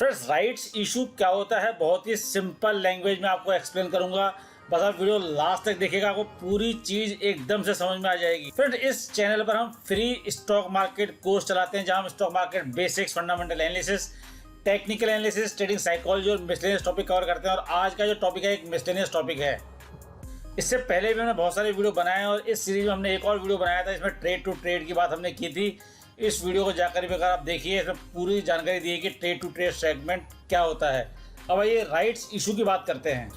Friends, rights issue क्या होता है बहुत ही सिंपल लैंग्वेज में आपको एक्सप्लेन करूंगा। बस आप वीडियो लास्ट तक देखिएगा, आपको पूरी चीज एकदम से समझ में आ जाएगी। फ्रेंड्स, इस चैनल पर हम फ्री स्टॉक मार्केट कोर्स चलाते हैं, जहां हम stock market basics, fundamental analysis, technical analysis, trading psychology और मिसलेनियस टॉपिक कवर करते हैं। और आज का जो टॉपिक है एक मिसलेनियस टॉपिक है। इससे पहले भी हमने बहुत सारे वीडियो बनाए हैं और इस सीरीज में हमने एक और वीडियो बनाया था, इसमें ट्रेड टू ट्रेड की बात हमने की थी। इस वीडियो को जाकर भी अगर आप देखिए, इसमें पूरी जानकारी दी है कि ट्रेड टू ट्रेड सेगमेंट क्या होता है। अब आइए राइट्स इशू की बात करते हैं।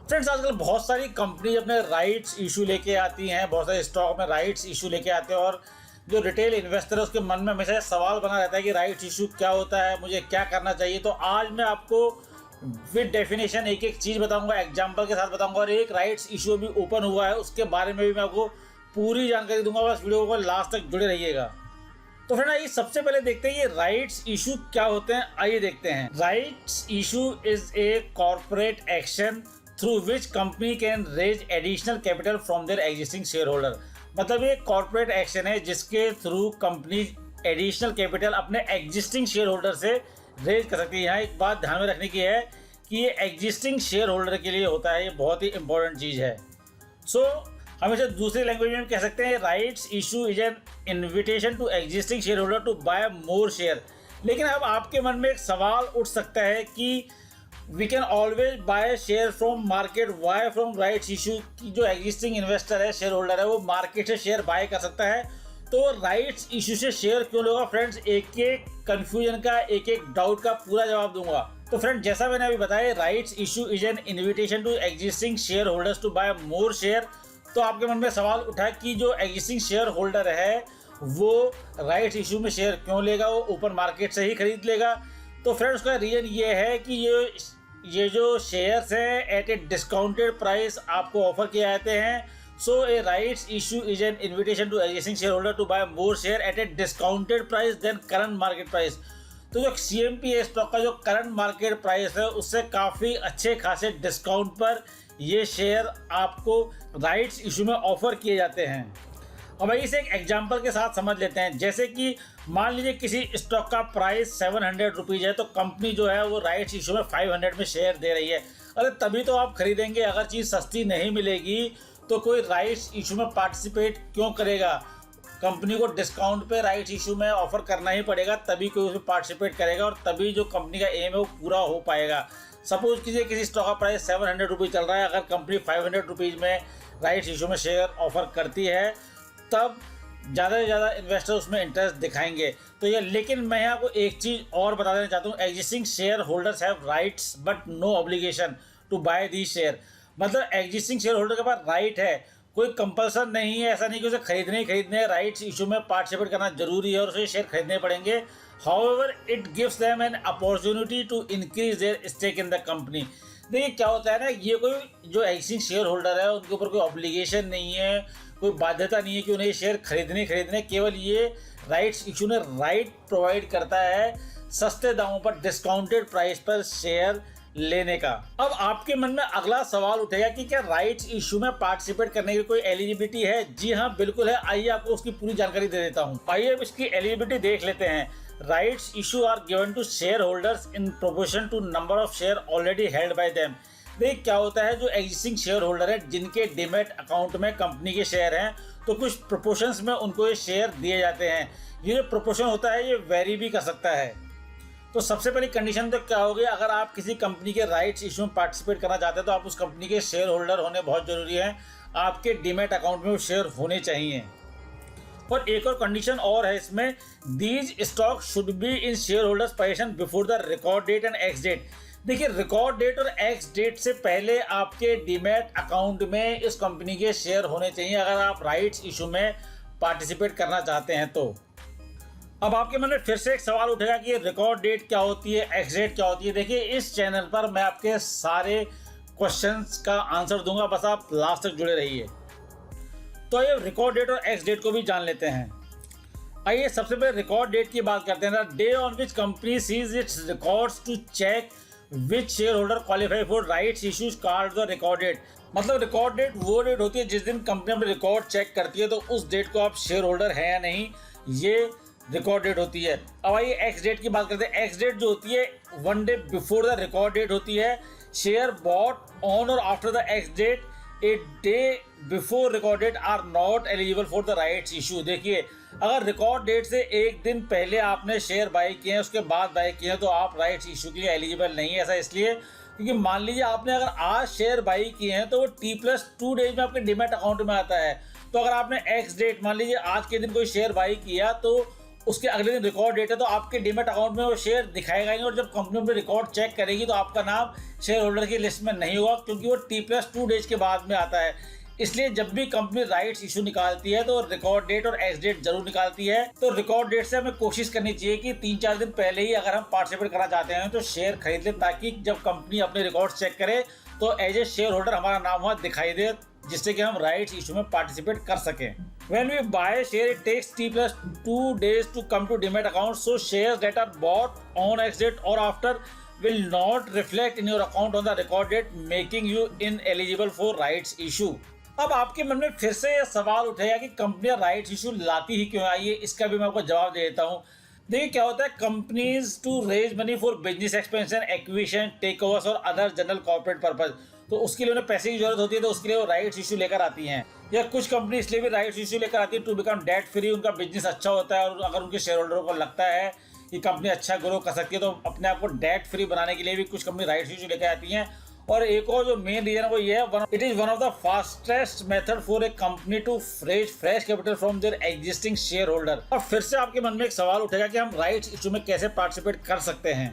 फ्रेंड्स, आजकल बहुत सारी कंपनी अपने राइट्स इशू लेके आती हैं, बहुत सारे स्टॉक में राइट्स इशू लेके आते हैं और जो रिटेल इन्वेस्टर है उसके मन में हमेशा सवाल बना रहता है कि राइट्स इशू क्या होता है, मुझे क्या करना चाहिए। तो आज मैं आपको विद डेफिनेशन एक एक चीज़ बताऊंगा, एग्जाम्पल के साथ बताऊंगा, और एक राइट्स इशू अभी ओपन हुआ है उसके बारे में भी मैं आपको पूरी जानकारी दूंगा। बस वीडियो को लास्ट तक जुड़े रहिएगा। तो फ्रेंड, आइए सबसे पहले देखते हैं ये राइट्स इशू क्या होते हैं। आइए देखते हैं। Rights issue is a corporate action through which company can raise additional capital from their existing share holder. मतलब ये कॉर्पोरेट एक्शन है जिसके थ्रू कंपनी एडिशनल कैपिटल अपने एग्जिस्टिंग शेयर होल्डर से रेज कर सकती है। यहाँ एक बात ध्यान में रखने की है कि ये एग्जिस्टिंग शेयर होल्डर के लिए होता है, ये बहुत ही इंपॉर्टेंट चीज़ है। सो हम इसे दूसरी लैंग्वेज में कह सकते हैं, rights issue is an invitation to existing share holder to buy more share. लेकिन अब आपके मन में एक सवाल उठ सकता है कि we can always buy share from market, why from rights issue. की जो एग्जिस्टिंग इन्वेस्टर है, शेयर होल्डर है, वो मार्केट से शेयर बाय कर सकता है, तो राइट्स इशू से शेयर क्यों लेगा? फ्रेंड्स, एक एक कंफ्यूजन का, एक एक डाउट का पूरा जवाब दूंगा। तो फ्रेंड, जैसा मैंने अभी बताया, rights issue is an invitation to existing share holders to buy more share. तो आपके मन में सवाल उठा कि जो एग्जिस्टिंग शेयर होल्डर है वो राइट्स इशू में शेयर क्यों लेगा, वो ओपन मार्केट से ही खरीद लेगा। तो फ्रेंड्स, उसका रीजन ये है कि ये जो शेयर्स हैं एट ए डिस्काउंटेड प्राइस आपको ऑफर किए जाते हैं। So a rights issue is an invitation to existing share holder to buy more share at a discounted price than current market price. तो जो CMPA स्टॉक का जो current market price है उससे काफ़ी अच्छे खासे डिस्काउंट पर ये शेयर आपको राइट्स इशू में ऑफर किए जाते हैं। अब इसे एक एग्जांपल के साथ समझ लेते हैं। जैसे कि मान लीजिए किसी स्टॉक का प्राइस 700 रुपीज़ है, तो कंपनी जो है वो राइट्स इशू में 500 में शेयर दे रही है। अरे तभी तो आप खरीदेंगे। अगर चीज़ सस्ती नहीं मिलेगी तो कोई राइट्स इशू में पार्टिसिपेट क्यों करेगा? कंपनी को डिस्काउंट पे राइट्स इशू में ऑफर करना ही पड़ेगा, तभी कोई उसमें पार्टिसिपेट करेगा और तभी जो कंपनी का एम है वो पूरा हो पाएगा। सपोज कीजिए किसी स्टॉक का प्राइस 700 रुपीज़ चल रहा है, अगर कंपनी 500 रुपीज़ में राइट्स इशू में शेयर ऑफर करती है, तब ज़्यादा से ज़्यादा इन्वेस्टर उसमें इंटरेस्ट दिखाएंगे। तो ये, लेकिन मैं आपको एक चीज़ और बता देना चाहता हूँ, existing share holders have rights but no obligation to buy the share. मतलब एग्जिस्टिंग शेयर होल्डर के पास राइट है, कोई कंपल्सन नहीं है, ऐसा नहीं कि उसे खरीदने ही खरीदने हैं। राइट्स इशू में पार्टिसिपेट करना जरूरी है और उसे शेयर खरीदने पड़ेंगे। However it gives them an opportunity to increase their stake in the company. देखिए क्या होता है ना, ये कोई जो एग्जिस्टिंग शेयर होल्डर है उनके ऊपर कोई ऑब्लिगेशन नहीं है, कोई बाध्यता नहीं है कि उन्हें शेयर खरीदने। केवल ये राइट्स इशू ने राइट प्रोवाइड करता है सस्ते दामों पर, डिस्काउंटेड प्राइस पर शेयर लेने का। अब आपके मन में अगला सवाल उठेगा कि क्या राइट्स इशू में पार्टिसिपेट करने की कोई एलिजिबिलिटी है? जी हाँ, बिल्कुल है। आइए आपको उसकी पूरी जानकारी दे देता हूँ। आइए अब इसकी एलिजिबिलिटी देख लेते हैं। Rights issue are given to share holders in proportion to number of share already held by them. देखिए क्या होता है, जो एग्जिस्टिंग शेयर होल्डर है जिनके डीमैट अकाउंट में कंपनी के शेयर हैं, तो कुछ प्रोपोर्शंस में उनको ये शेयर दिए जाते हैं। ये जो प्रोपोर्शन होता है ये वेरी भी कर सकता है। तो सबसे पहली कंडीशन तो क्या होगी, अगर आप किसी कंपनी के राइट्स इशू में पार्टिसिपेट करना चाहते हैं तो आप उस कंपनी के शेयर होल्डर होने बहुत जरूरी है। आपके डीमैट अकाउंट में वो शेयर होने चाहिए। और एक और कंडीशन और है इसमें, these stock should be in share holders position before the record date and ex date. देखिए, रिकॉर्ड डेट और एक्स डेट से पहले आपके डीमैट अकाउंट में इस कंपनी के शेयर होने चाहिए, अगर आप राइट्स इशू में पार्टिसिपेट करना चाहते हैं तो। अब आपके मन में फिर से एक सवाल उठेगा कि रिकॉर्ड डेट क्या होती है, एक्स डेट क्या होती है। देखिए, इस चैनल पर मैं आपके सारे क्वेश्चंस का आंसर दूंगा, बस आप लास्ट तक जुड़े रहिए। तो ये रिकॉर्ड डेट और एक्स डेट को भी जान लेते हैं। आइए सबसे पहले रिकॉर्ड डेट की बात करते हैं। Day on which company sees its records to check which share holder qualify for rights issues called the record date. मतलब रिकॉर्ड डेट वो डेट होती है जिस दिन कंपनी अपने रिकॉर्ड चेक करती है, तो उस डेट को आप शेयर होल्डर है या नहीं ये रिकॉर्ड डेट होती है। अब आइए एक्स डेट की बात करते हैं। एक्स डेट जो होती है 1 day before the record date होती है। शेयर बॉट ऑन और after the ex date a day before record date are not eligible for the rights issue. देखिए, अगर रिकॉर्ड डेट से एक दिन पहले आपने शेयर बाई किए हैं, उसके बाद बाई किए हैं, तो आप राइट्स इशू के लिए एलिजिबल नहीं है। ऐसा इसलिए क्योंकि मान लीजिए आपने अगर आज शेयर बाई किए हैं तो वो T+2 डेज में आपके डीमैट अकाउंट में आता है। तो अगर आपने एक्स डेट, मान लीजिए आज के दिन कोई शेयर बाई किया, तो उसके अगले दिन रिकॉर्ड डेट है, तो आपके डीमैट अकाउंट में वो शेयर दिखाएगा नहीं। और जब कंपनी में रिकॉर्ड चेक करेगी तो आपका नाम शेयर होल्डर की लिस्ट में नहीं होगा, क्योंकि वो T+2 डेज के बाद में आता है। इसलिए जब भी कंपनी राइट्स इशू निकालती है तो रिकॉर्ड डेट और एक्स डेट जरूर निकालती है। तो रिकॉर्ड डेट से हमें कोशिश करनी चाहिए कि 3-4 दिन पहले ही अगर हम पार्टिसिपेट करना चाहते हैं तो शेयर खरीद लें, ताकि जब कंपनी अपने रिकॉर्ड चेक करे तो एज ए शेयर होल्डर हमारा नाम वहाँ दिखाई दे, जिससे कि हम राइट्स इशू में पार्टिसिपेट कर सकें। When we buy a share, it takes T+2 days to come to Demat account. So shares that are bought on X date or after will not reflect in your account on the record date, making you ineligible for rights issue. अब आपके मन में फिर से यह सवाल उठेगा कि कंपनियां राइट्स इशू लाती ही क्यों? आइए इसका भी मैं आपको जवाब दे देता हूँ। देखिए, क्या होता है, companies to raise money for business expansion, acquisition, takeovers और अदर जनरल कॉर्पोरेट पर्पज, तो उसके लिए उन्हें पैसे की जरूरत होती है, तो उसके लिए वो राइट्स इशू लेकर आती हैं। या कुछ कंपनी इसलिए भी राइट्स इशू लेकर आती है टू बिकम डेट फ्री। उनका बिजनेस अच्छा होता है और अगर उनके शेयर होल्डरों को लगता है कि कंपनी अच्छा ग्रो कर सकती है, तो अपने आप को डेट फ्री बनाने के लिए भी कुछ कंपनी राइट्स इशू लेकर आती हैं। और एक और जो मेन रीजन है वो ये है, it is one of the fastest method for a company to raise fresh capital from their existing share holder. और फिर से आपके मन में एक सवाल उठेगा कि हम राइट्स इशू में कैसे पार्टिसिपेट कर सकते हैं।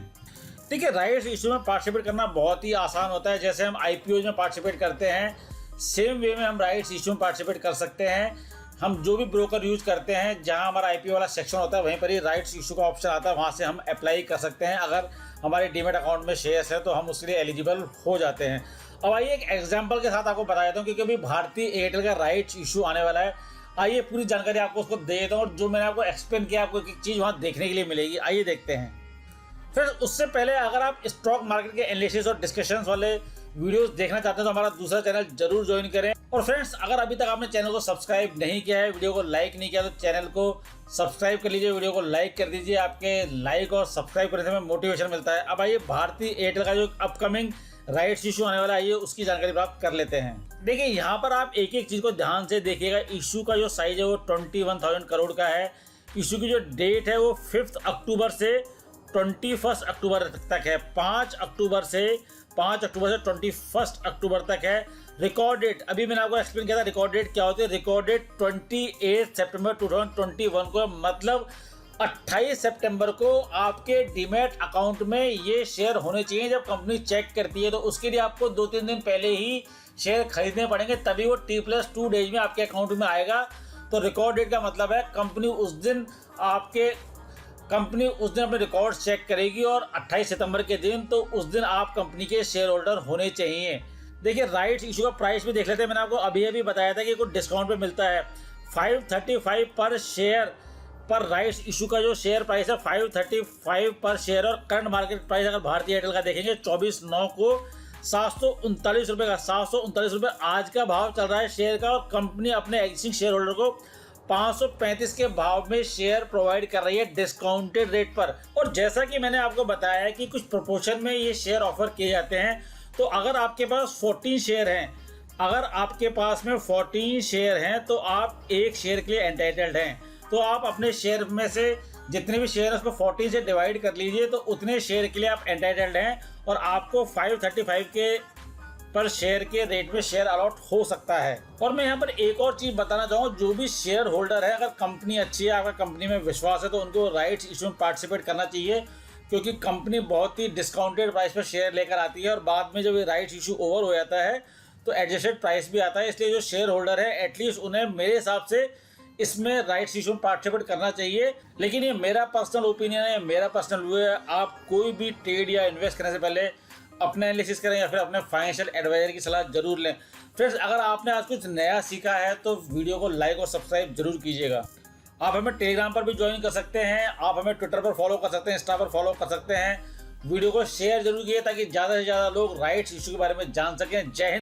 देखिए, राइट्स इशू में पार्टिसिपेट करना बहुत ही आसान होता है। जैसे हम IPO में पार्टिसिपेट करते हैं, सेम वे में हम राइट्स इशू में पार्टिसिपेट कर सकते हैं। हम जो भी ब्रोकर यूज करते हैं, जहां हमारा IPO वाला सेक्शन होता है, वहीं पर ही राइट्स इशू का ऑप्शन आता है, वहां से हम अप्लाई कर सकते हैं। अगर हमारे डीमैट अकाउंट में शेयर्स है तो हम उसके लिए एलिजिबल हो जाते हैं। अब आइए एक एग्जांपल के साथ आपको बता देता हूँ, क्योंकि अभी भारतीय एयरटेल का राइट्स इशू आने वाला है। आइए पूरी जानकारी आपको उसको दे देता हूँ, और जो मैंने आपको एक्सप्लेन किया आपको एक चीज़ वहाँ देखने के लिए मिलेगी। आइए देखते हैं। फिर उससे पहले अगर आप स्टॉक मार्केट के एनालिसिस और डिस्कशंस वाले वीडियोस देखना चाहते हैं तो हमारा दूसरा चैनल जरूर ज्वाइन करें। और फ्रेंड्स, अगर अभी तक आपने चैनल को सब्सक्राइब नहीं किया है, वीडियो को लाइक नहीं किया, तो चैनल को सब्सक्राइब कर लीजिए, वीडियो को लाइक कर दीजिए। आपके लाइक और सब्सक्राइब करने से हमें मोटिवेशन मिलता है। अब आइए भारतीय एयरटेल का जो अपकमिंग राइट्स इशू आने वाला है, आइए उसकी जानकारी प्राप्त कर लेते हैं। देखिए, यहाँ पर आप एक एक चीज़ को ध्यान से देखिएगा। इशू का जो साइज है वो 21,000 करोड़ का है। इशू की जो डेट है वो 5 अक्टूबर से 21 अक्टूबर तक है। 5 अक्टूबर से 21 अक्टूबर तक है। रिकॉर्ड डेट अभी मैंने आपको एक्सप्लेन किया था, रिकॉर्ड डेट क्या होती है। रिकॉर्ड डेट 28 सितंबर 2021 को, मतलब 28 सितंबर को आपके डीमैट अकाउंट में ये शेयर होने चाहिए। जब कंपनी चेक करती है तो उसके लिए आपको 2-3 दिन पहले ही शेयर खरीदने पड़ेंगे, तभी वो T+2 डेज में आपके अकाउंट में आएगा। तो रिकॉर्ड डेट का मतलब है कंपनी उस दिन अपने रिकॉर्ड चेक करेगी, और 28 सितंबर के दिन, तो उस दिन आप कंपनी के शेयर होल्डर होने चाहिए। देखिए, राइट्स इशू का प्राइस भी देख लेते हैं। मैंने आपको अभी बताया था कि कुछ डिस्काउंट पे मिलता है। 535 पर शेयर पर राइट्स इशू का जो शेयर प्राइस है 535 पर शेयर, और करंट मार्केट प्राइस अगर भारतीय एयरटेल का देखेंगे 24/9 को 739 रुपये का, 739 रुपये आज का भाव चल रहा है शेयर का। और कंपनी अपने एग्जिस्टिंग शेयर होल्डर को 535 के भाव में शेयर प्रोवाइड कर रही है डिस्काउंटेड रेट पर। और जैसा कि मैंने आपको बताया है कि कुछ प्रोपोर्शन में ये शेयर ऑफर किए जाते हैं। तो अगर आपके पास 14 शेयर हैं, अगर आपके पास में 14 शेयर हैं तो आप एक शेयर के लिए एंटाइटल्ड हैं। तो आप अपने शेयर में से जितने भी शेयर है उसको 14 से डिवाइड कर लीजिए, तो उतने शेयर के लिए आप एंटाइटल्ड हैं, और आपको 535 के पर शेयर के रेट में शेयर अलॉट हो सकता है। और मैं यहाँ पर एक और चीज़ बताना चाहूँगा, जो भी शेयर होल्डर है, अगर कंपनी अच्छी है, आपका कंपनी में विश्वास है, तो उनको राइट्स इशू में पार्टिसिपेट करना चाहिए, क्योंकि कंपनी बहुत ही डिस्काउंटेड प्राइस पर शेयर लेकर आती है, और बाद में जब ये राइट्स इशू ओवर हो जाता है तो एडजस्टेड प्राइस भी आता है। इसलिए जो शेयर होल्डर है, एटलीस्ट उन्हें मेरे हिसाब से इसमें राइट्स इशू में पार्टिसिपेट करना चाहिए। लेकिन ये मेरा पर्सनल ओपिनियन है, मेरा पर्सनल व्यू है। आप कोई भी ट्रेड या इन्वेस्ट करने से पहले अपना एनालिसिस करें या फिर अपने फाइनेंशियल एडवाइजर की सलाह जरूर लें। फ्रेंड्स, अगर आपने आज कुछ नया सीखा है तो वीडियो को लाइक और सब्सक्राइब जरूर कीजिएगा। आप हमें टेलीग्राम पर भी ज्वाइन कर सकते हैं, आप हमें ट्विटर पर फॉलो कर सकते हैं, इंस्टा पर फॉलो कर सकते हैं। वीडियो को शेयर जरूर कीजिए ताकि ज़्यादा से ज़्यादा लोग राइट्स इशू के बारे में जान सकें। जय हिंद।